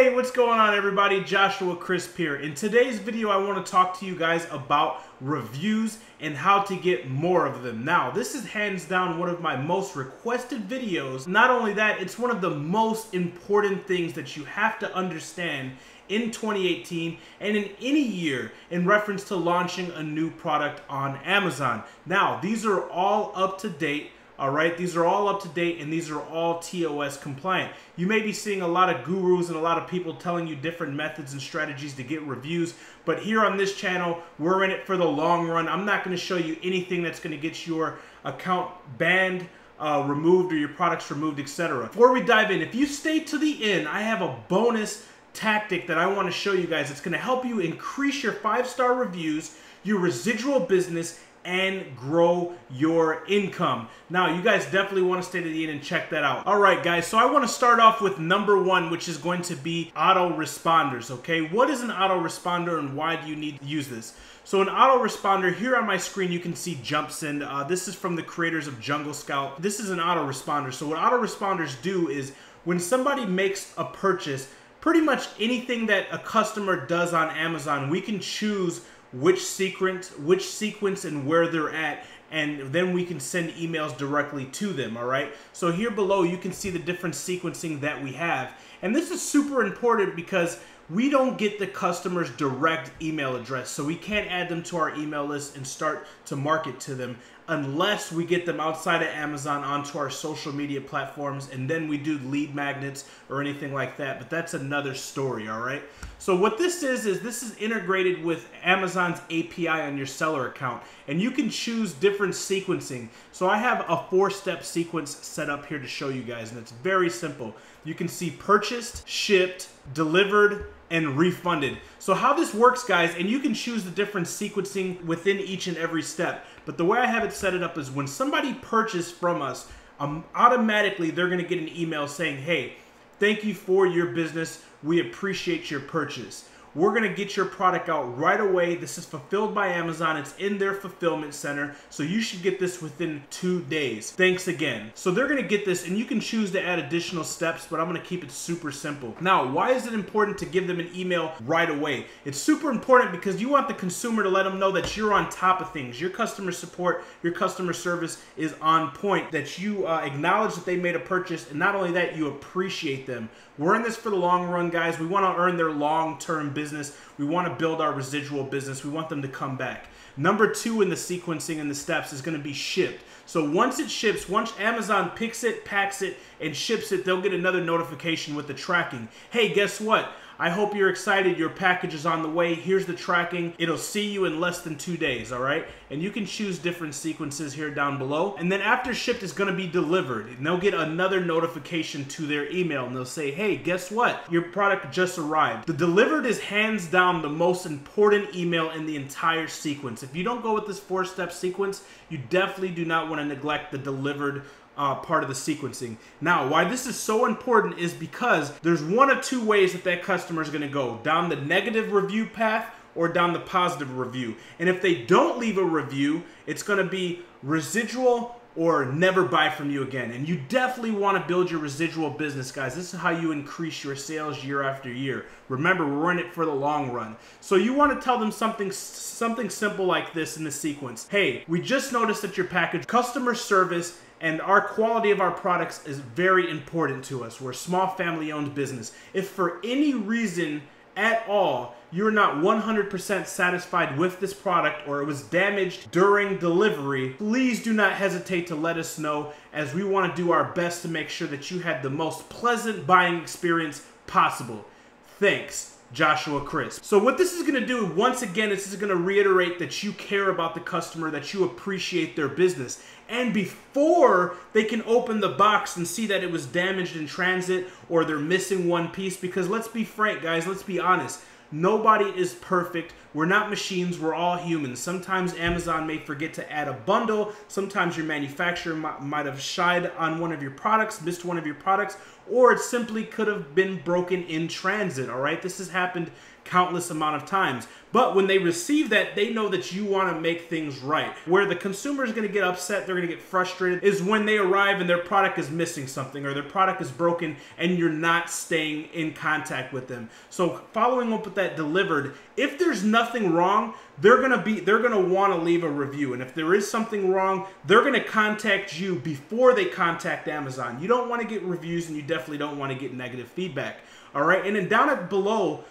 Hey, what's going on everybody? Joshua Crisp here. In today's video, I want to talk to you guys about reviews and how to get more of them. Now, this is hands down one of my most requested videos. Not only that, it's one of the most important things that you have to understand in 2018 and in any year in reference to launching a new product on Amazon. Now, these are all up to date. All right, these are all up to date and these are all TOS compliant. You may be seeing a lot of gurus and a lot of people telling you different methods and strategies to get reviews, but here on this channel, we're in it for the long run. I'm not going to show you anything that's going to get your account banned, removed, or your products removed, etc. Before we dive in, if you stay to the end, I have a bonus tactic that I want to show you guys. It's going to help you increase your 5-star reviews, your residual business, and grow your income. Now, you guys definitely want to stay to the end and check that out. All right, guys, so I want to start off with number one, which is going to be autoresponders, okay? What is an autoresponder and why do you need to use this? So an autoresponder, here on my screen, you can see JumpSend. This is from the creators of Jungle Scout. This is an autoresponder. So what autoresponders do is when somebody makes a purchase, pretty much anything that a customer does on Amazon, we can choose which sequence and where they're at, and then we can send emails directly to them. All right, so here below you can see the different sequencing that we have, and this is super important because we don't get the customer's direct email address, so we can't add them to our email list and start to market to them unless we get them outside of Amazon onto our social media platforms, and then we do lead magnets or anything like that, but that's another story. All right, so what this is this is integrated with Amazon's API on your seller account, and you can choose different sequencing. So I have a 4-step sequence set up here to show you guys, and it's very simple. You can see purchased, shipped, delivered, and refunded. So how this works, guys, and you can choose the different sequencing within each and every step, but the way I have it set it up is when somebody purchases from us, automatically they're going to get an email saying, hey, thank you for your business. We appreciate your purchase. We're going to get your product out right away. This is fulfilled by Amazon. It's in their fulfillment center. So you should get this within 2 days. Thanks again. So they're going to get this, and you can choose to add additional steps, but I'm going to keep it super simple. Now, why is it important to give them an email right away? It's super important because you want the consumer to let them know that you're on top of things. Your customer support, your customer service is on point, that you acknowledge that they made a purchase, and not only that, you appreciate them. We're in this for the long run, guys. We want to earn their long-term business. We want to build our residual business. We want them to come back. Number 2 in the sequencing and the steps is going to be shipped. So once it ships, once Amazon picks it, packs it, and ships it, they'll get another notification with the tracking. Hey, guess what? I hope you're excited. Your package is on the way. Here's the tracking. It'll see you in less than 2 days, all right? And you can choose different sequences here down below. And then after shipped, it's going to be delivered. And they'll get another notification to their email. And they'll say, hey, guess what? Your product just arrived. The delivered is hands down the most important email in the entire sequence. If you don't go with this 4-step sequence, you definitely do not want to neglect the delivered part of the sequencing. Now, why this is so important is because there's one of 2 ways that customer is going to go: down the negative review path or down the positive review. And if they don't leave a review, it's going to be residual or never buy from you again. And you definitely want to build your residual business, guys. This is how you increase your sales year after year. Remember, we're in it for the long run. So you want to tell them something simple like this in the sequence. Hey, we just noticed that your package, customer service, and our quality of our products is very important to us. We're a small family-owned business. If for any reason at all you're not 100% satisfied with this product or it was damaged during delivery, please do not hesitate to let us know, as we want to do our best to make sure that you had the most pleasant buying experience possible. Thanks, Joshua Crisp. So what this is going to do, once again, this is going to reiterate that you care about the customer, that you appreciate their business. And before they can open the box and see that it was damaged in transit or they're missing one piece, because let's be frank, guys, let's be honest. Nobody is perfect. We're not machines. We're all humans. Sometimes Amazon may forget to add a bundle. Sometimes your manufacturer might have shied on one of your products, missed one of your products, or it simply could have been broken in transit, all right? This has happened countless amount of times. But when they receive that, they know that you want to make things right. Where the consumer is going to get upset, they're going to get frustrated, is when they arrive and their product is missing something or their product is broken and you're not staying in contact with them. So following up with that delivered, if there's nothing wrong, they're going to want to leave a review. And if there is something wrong, they're going to contact you before they contact Amazon. You don't want to get reviews, and you definitely don't want to get negative feedback. All right. And then down at below,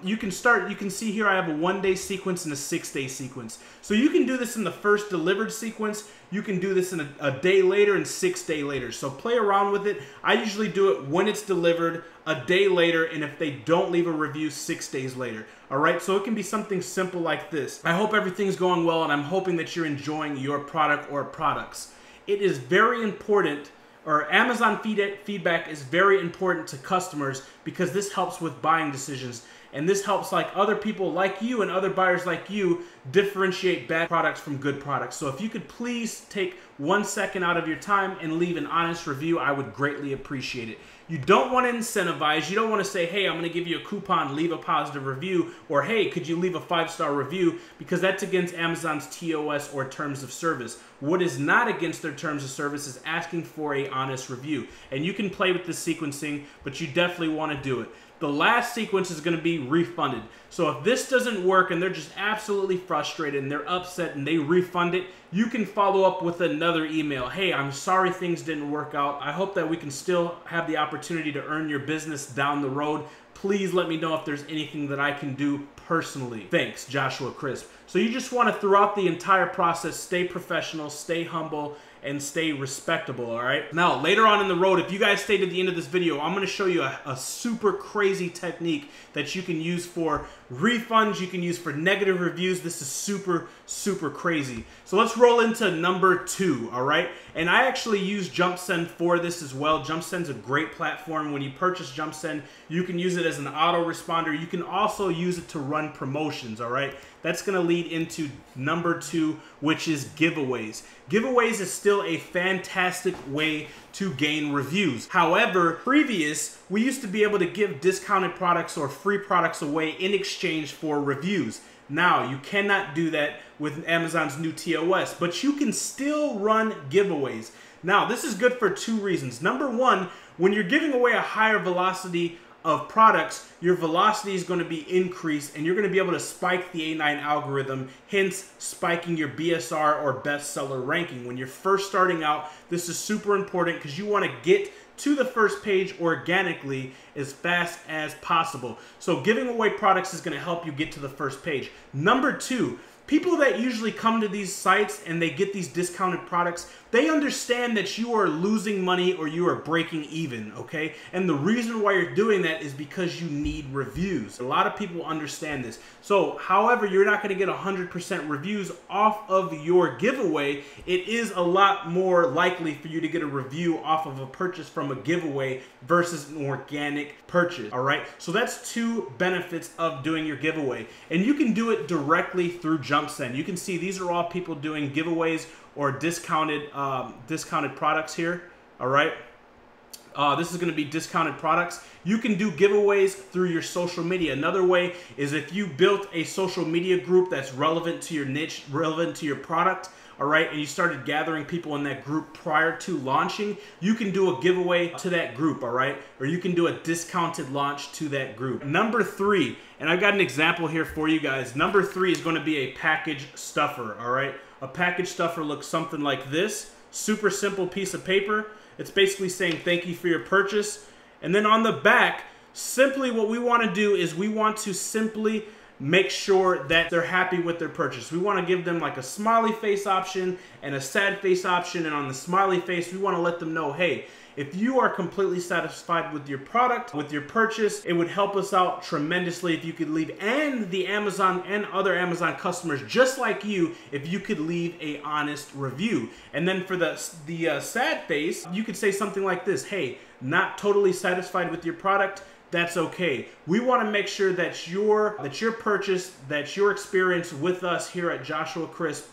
you can see here I have a 1-day sequence and a 6-day sequence. So you can do this in the first delivered sequence. You can do this in a day later and 6 days later. So play around with it. I usually do it when it's delivered, a day later, and if they don't leave a review, 6 days later. All right, so it can be something simple like this. I hope everything's going well, and I'm hoping that you're enjoying your product or products. It is very important, or Amazon feedback is very important to customers, because this helps with buying decisions. And this helps like other people like you and other buyers like you differentiate bad products from good products. So if you could please take 1 second out of your time and leave an honest review, I would greatly appreciate it. You don't want to incentivize. You don't want to say, hey, I'm going to give you a coupon, leave a positive review, or hey, could you leave a 5-star review? Because that's against Amazon's TOS or terms of service. What is not against their terms of service is asking for an honest review. And you can play with the sequencing, but you definitely want to do it. The last sequence is going to be refunded. So if this doesn't work and they're just absolutely frustrated and they're upset and they refund it, you can follow up with another email. Hey, I'm sorry things didn't work out. I hope that we can still have the opportunity to earn your business down the road. Please let me know if there's anything that I can do personally. Thanks, Joshua Crisp. So you just want to, throughout the entire process, stay professional, stay humble, and stay respectable, all right? Now, later on in the road, if you guys stay to the end of this video, I'm going to show you a super crazy technique that you can use for refunds, you can use for negative reviews. This is super, super crazy. So let's roll into number 2, all right? And I actually use JumpSend for this as well. JumpSend's a great platform. When you purchase JumpSend, you can use it as an autoresponder. You can also use it to run promotions, all right? That's going to lead into number 2, which is giveaways. Giveaways is still a fantastic way to gain reviews. However, we used to be able to give discounted products or free products away in exchange for reviews. Now, you cannot do that with Amazon's new TOS, but you can still run giveaways. Now, this is good for 2 reasons. Number 1, when you're giving away a higher velocity of products, your velocity is going to be increased and you're going to be able to spike the A9 algorithm, hence spiking your BSR or bestseller ranking. When you're first starting out, this is super important because you want to get to the first page organically as fast as possible. So giving away products is going to help you get to the first page. Number 2, people that usually come to these sites and they get these discounted products, they understand that you are losing money or you are breaking even, okay? And the reason why you're doing that is because you need reviews. A lot of people understand this. So, however, you're not going to get 100% reviews off of your giveaway. It is a lot more likely for you to get a review off of a purchase from a giveaway versus an organic purchase, all right? So that's 2 benefits of doing your giveaway. And you can do it directly through JumpSend. You can see these are all people doing giveaways or discounted products here, all right? This is going to be discounted products. You can do giveaways through your social media. Another way is if you built a social media group that's relevant to your niche, relevant to your product, all right, and you started gathering people in that group prior to launching, you can do a giveaway to that group, all right? Or you can do a discounted launch to that group. Number 3, and I've got an example here for you guys. Number 3 is going to be a package stuffer, all right? A package stuffer looks something like this. Super simple piece of paper. It's basically saying thank you for your purchase. And then on the back, simply what we want to do is we want to simply make sure that they're happy with their purchase. We want to give them like a smiley face option and a sad face option. And on the smiley face, we want to let them know, hey, if you are completely satisfied with your product, with your purchase, it would help us out tremendously if you could leave, and the Amazon and other Amazon customers just like you, if you could leave a honest review. And then for the sad face, you could say something like this, hey, not totally satisfied with your product, that's okay. We want to make sure that your purchase, that your experience with us here at Joshua Crisp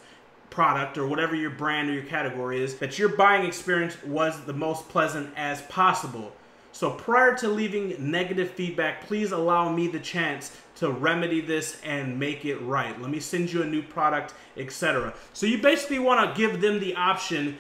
product or whatever your brand or your category is, that your buying experience was the most pleasant as possible. So prior to leaving negative feedback, please allow me the chance to remedy this and make it right. Let me send you a new product, etc. So you basically want to give them the option.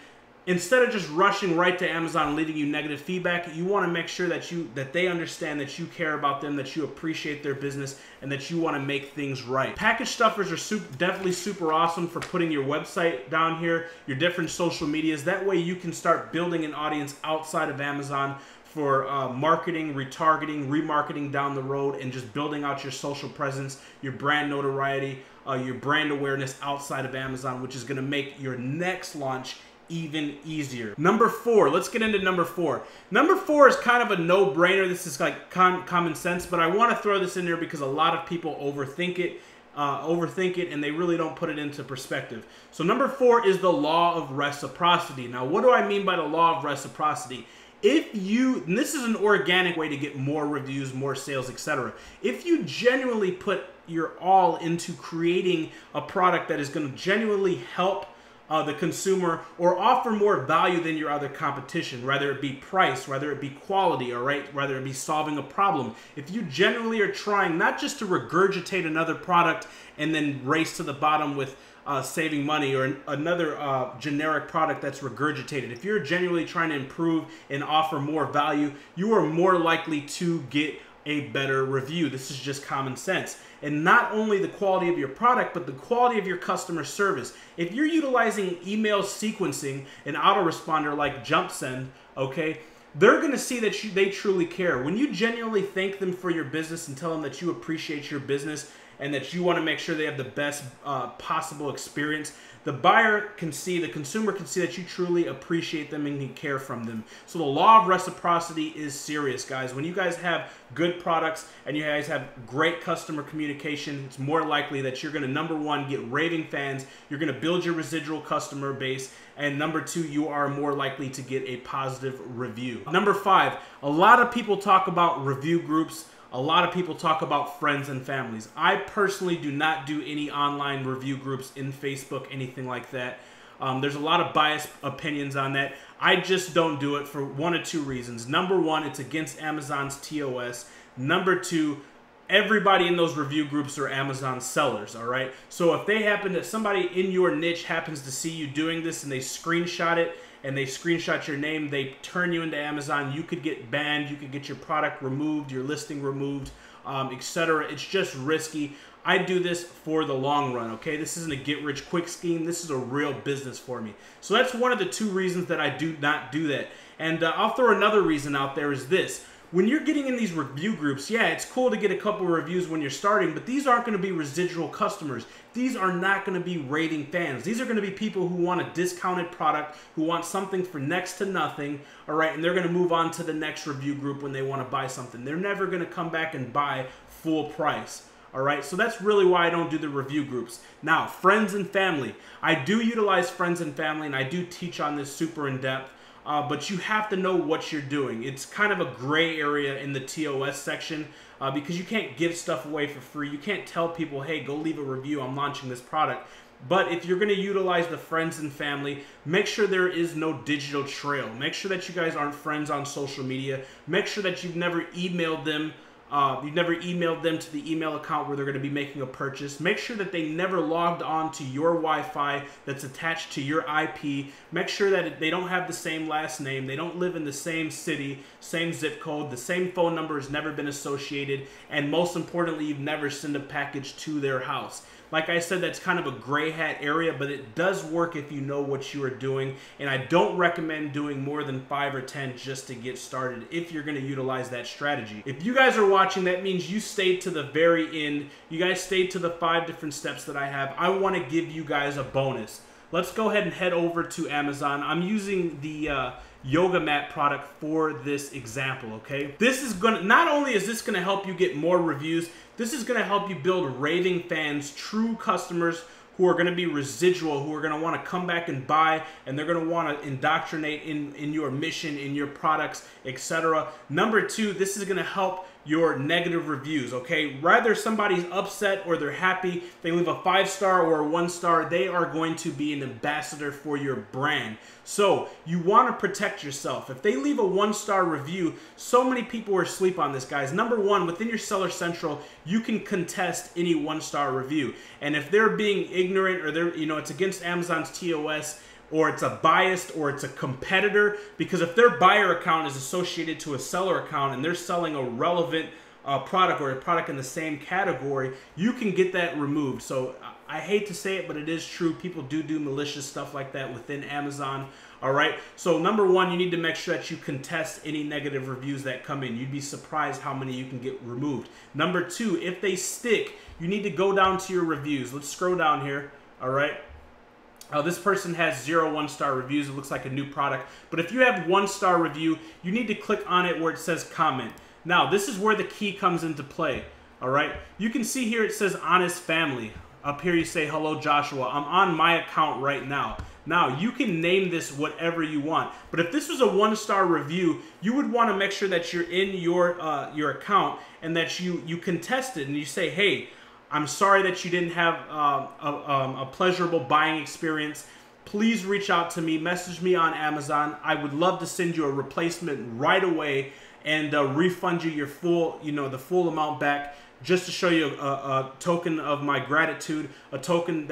Instead of just rushing right to Amazon and leaving you negative feedback, you want to make sure that they understand that you care about them, that you appreciate their business, and that you want to make things right. Package stuffers are definitely super awesome for putting your website down here, your different social medias. That way you can start building an audience outside of Amazon for marketing, retargeting, remarketing down the road, and just building out your social presence, your brand notoriety, your brand awareness outside of Amazon, which is going to make your next launch even easier. Number 4, let's get into number 4. Number 4 is kind of a no-brainer. This is like common sense, but I want to throw this in there because a lot of people overthink it and they really don't put it into perspective. So number 4 is the law of reciprocity. Now, what do I mean by the law of reciprocity? And this is an organic way to get more reviews, more sales, etc. If you genuinely put your all into creating a product that is going to genuinely help the consumer or offer more value than your other competition, whether it be price, whether it be quality, all right, whether it be solving a problem. If you genuinely are trying not just to regurgitate another product and then race to the bottom with saving money or another generic product that's regurgitated. If you're genuinely trying to improve and offer more value, you are more likely to get a better review. This is just common sense. And not only the quality of your product, but the quality of your customer service. If you're utilizing email sequencing, an autoresponder like JumpSend, okay, they're going to see that they truly care. When you genuinely thank them for your business and tell them that you appreciate your business and that you want to make sure they have the best possible experience, the buyer can see, the consumer can see that you truly appreciate them and can care from them. So the law of reciprocity is serious, guys. When you guys have good products and you guys have great customer communication, it's more likely that you're going to, number 1, get raving fans, you're going to build your residual customer base, and number 2, you are more likely to get a positive review. Number 5, a lot of people talk about review groups. A lot of people talk about friends and families. I personally do not do any online review groups in Facebook, anything like that. There's a lot of biased opinions on that. I just don't do it for one of 2 reasons. Number 1, it's against Amazon's TOS. Number 2, everybody in those review groups are Amazon sellers, all right? So if they happen to, somebody in your niche happens to see you doing this and they screenshot it, and they screenshot your name, they turn you into Amazon, you could get banned, you could get your product removed, your listing removed, etc. It's just risky. I do this for the long run, okay? This isn't a get-rich-quick scheme. This is a real business for me. So that's one of the 2 reasons that I do not do that. And I'll throw another reason out there is this. When you're getting in these review groups, yeah, it's cool to get a couple of reviews when you're starting, but these aren't going to be residual customers. These are not going to be raving fans. These are going to be people who want a discounted product, who want something for next to nothing, all right, and they're going to move on to the next review group when they want to buy something. They're never going to come back and buy full price. All right, so that's really why I don't do the review groups. Now, friends and family. I do utilize friends and family, and I do teach on this super in depth. But you have to know what you're doing. It's kind of a gray area in the TOS section because you can't give stuff away for free. You can't tell people, hey, go leave a review, I'm launching this product. But if you're going to utilize the friends and family, make sure there is no digital trail. Make sure that you guys aren't friends on social media. Make sure that you've never emailed them. To the email account where they're going to be making a purchase. Make sure that they never logged on to your Wi-Fi that's attached to your IP. Make sure that they don't have the same last name. They don't live in the same city, same zip code. The same phone number has never been associated. And most importantly, you've never sent a package to their house. Like I said, that's kind of a gray hat area, but it does work if you know what you are doing. And I don't recommend doing more than 5 or 10 just to get started if you're going to utilize that strategy. If you guys are watching, that means you stayed to the very end. You guys stayed to the 5 different steps that I have. I want to give you guys a bonus. Let's go ahead and head over to Amazon. I'm using the yoga mat product for this example, okay? This is gonna, not only is this gonna help you get more reviews, this is gonna help you build raving fans, true customers who are gonna be residual, who are gonna wanna come back and buy, and they're gonna wanna indoctrinate in your mission, in your products, etc. Number 2, this is gonna help your negative reviews, okay? Whether somebody's upset or they're happy, they leave a 5-star or a 1-star, they are going to be an ambassador for your brand. So you want to protect yourself. If they leave a 1-star review, so many people are asleep on this, guys. Number one, within your Seller Central, you can contest any 1-star review. And if they're being ignorant or they're, it's against Amazon's TOS, or it's a biased, or it's a competitor, because if their buyer account is associated to a seller account and they're selling a relevant product or a product in the same category, you can get that removed. So I hate to say it, but it is true. People do malicious stuff like that within Amazon. All right. So number one, you need to make sure that you contest any negative reviews that come in. You'd be surprised how many you can get removed. Number two, if they stick, you need to go down to your reviews. Let's scroll down here. All right. This person has 0 1-star reviews. It looks like a new product. But if you have 1-star review, you need to click on it where it says comment. Now, this is where the key comes into play. All right. You can see here it says Honest Family. Up here you say, hello, Joshua. I'm on my account right now. Now, you can name this whatever you want. But if this was a 1-star review, you would want to make sure that you're in your account and that you contest it and you say, hey, I'm sorry that you didn't have a pleasurable buying experience. Please reach out to me. Message me on Amazon. I would love to send you a replacement right away and refund you your full, the full amount back, just to show you a token of my gratitude, a token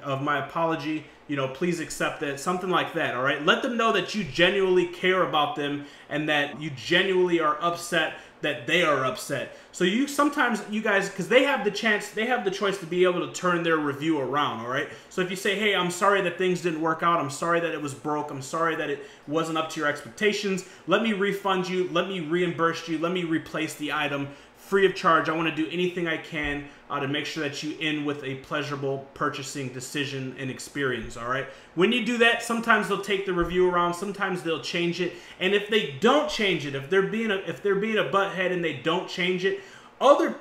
of my apology. Please accept that, something like that. All right. Let them know that you genuinely care about them and that you genuinely are upset that they are upset. So sometimes you guys, because they have the choice to be able to turn their review around, all right? So if you say, hey, I'm sorry that things didn't work out, I'm sorry that it was broke, I'm sorry that it wasn't up to your expectations, let me refund you, let me reimburse you, let me replace the item free of charge. I want to do anything I can to make sure that you end with a pleasurable purchasing decision and experience, all right? When you do that, sometimes they'll take the review around, sometimes they'll change it, and if they don't change it, if they're being a butthead and they don't change it, other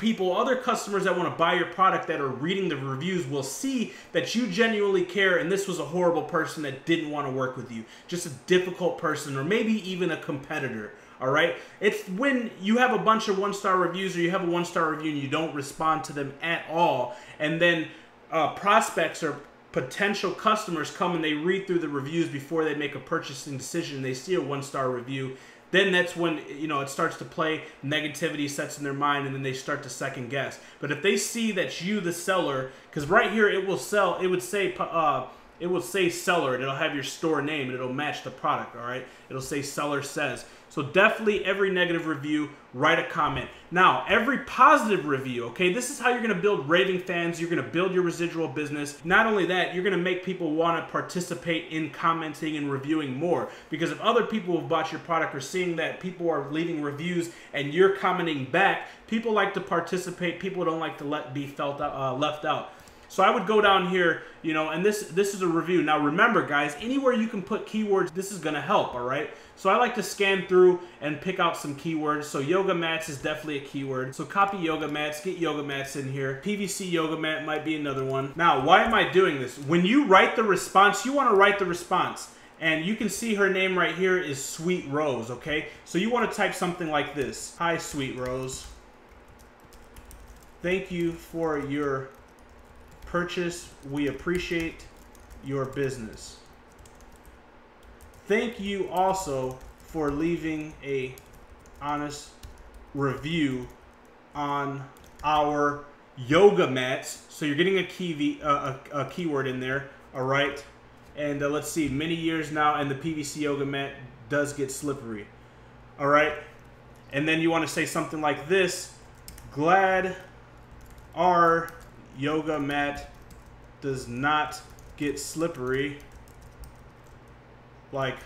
customers that want to buy your product that are reading the reviews will see that you genuinely care and this was a horrible person that didn't want to work with you, just a difficult person, or maybe even a competitor. All right. It's when you have a bunch of 1-star reviews or you have a 1-star review and you don't respond to them at all. And then prospects or potential customers come and they read through the reviews before they make a purchasing decision. They see a 1-star review. Then that's when, it starts to play, negativity sets in their mind, and then they start to second guess. But if they see that you, the seller, because right here it will say seller, and it'll have your store name, and it'll match the product, all right? It'll say seller says. So definitely every negative review, write a comment. Now, every positive review, okay? This is how you're going to build raving fans. You're going to build your residual business. Not only that, you're going to make people want to participate in commenting and reviewing more. Because if other people have bought your product or seeing that people are leaving reviews and you're commenting back, people like to participate. People don't like to be left out. So I would go down here, and this is a review. Now remember, guys, anywhere you can put keywords, this is going to help, all right? So I like to scan through and pick out some keywords. So yoga mats is definitely a keyword. So copy yoga mats, get yoga mats in here. PVC yoga mat might be another one. Now, why am I doing this? When you write the response, you want to write the response. And you can see her name right here is Sweet Rose, okay? So you want to type something like this. Hi, Sweet Rose. Thank you for your purchase. We appreciate your business. Thank you also for leaving a honest review on our yoga mats. So you're getting a keyword in there, all right? And let's see, many years now, and the PVC yoga mat does get slippery, all right? And then you want to say something like this: glad our yoga mat does not get slippery like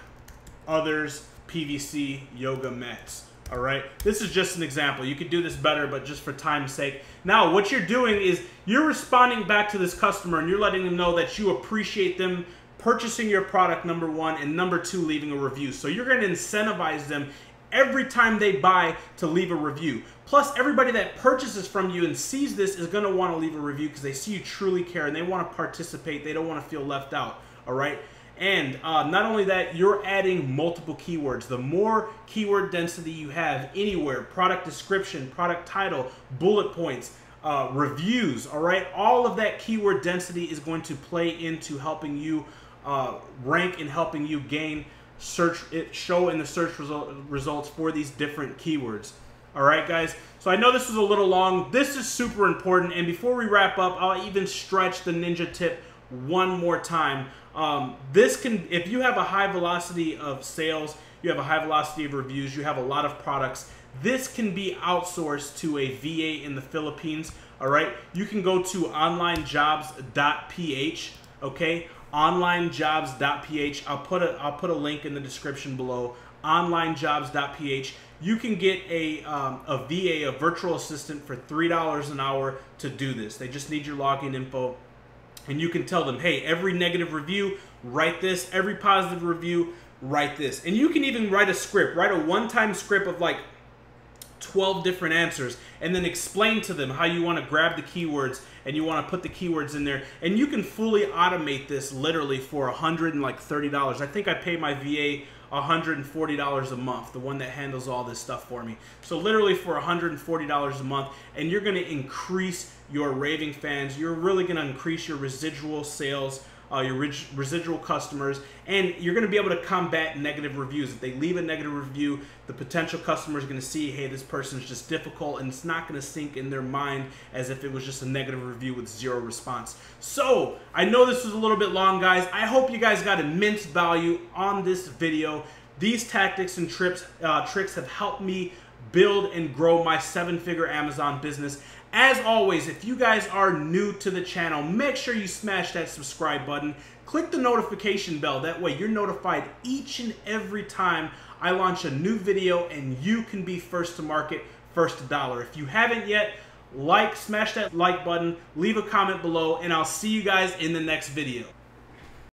others PVC yoga mats. All right, this is just an example. You could do this better, but just for time's sake. Now, what you're doing is you're responding back to this customer and you're letting them know that you appreciate them purchasing your product, number one, and number two, leaving a review. So you're going to incentivize them every time they buy to leave a review. Plus, everybody that purchases from you and sees this is going to want to leave a review because they see you truly care and they want to participate. They don't want to feel left out, all right? And not only that, you're adding multiple keywords. The more keyword density you have anywhere, product description, product title, bullet points, reviews, all right? All of that keyword density is going to play into helping you rank and helping you gain show in the search results for these different keywords. All right, guys. So I know this was a little long. This is super important. And before we wrap up, I'll even stretch the ninja tip one more time. If you have a high velocity of sales, you have a high velocity of reviews, you have a lot of products, this can be outsourced to a VA in the Philippines. All right. You can go to onlinejobs.ph. Okay. onlinejobs.ph. I'll put a link in the description below. onlinejobs.ph. You can get a VA, a virtual assistant, for $3 an hour to do this. They just need your login info, and you can tell them, hey, every negative review, write this. Every positive review, write this. And you can even write a script, write a one-time script of like 12 different answers, and then explain to them how you want to grab the keywords and you want to put the keywords in there. And you can fully automate this literally for $130. I think I pay my VA $140 a month, the one that handles all this stuff for me. So literally for $140 a month, and you're going to increase your raving fans. You're really going to increase your residual sales, your residual customers, and you're going to be able to combat negative reviews. If they leave a negative review, the potential customer is going to see, hey, this person is just difficult, and it's not going to sink in their mind as if it was just a negative review with zero response. So I know this was a little bit long, guys. I hope you guys got immense value on this video. These tactics and tricks have helped me build and grow my 7-figure Amazon business. As always, if you guys are new to the channel, make sure you smash that subscribe button. Click the notification bell. That way you're notified each and every time I launch a new video, and you can be first to market, first to dollar. If you haven't yet, smash that like button, leave a comment below, and I'll see you guys in the next video.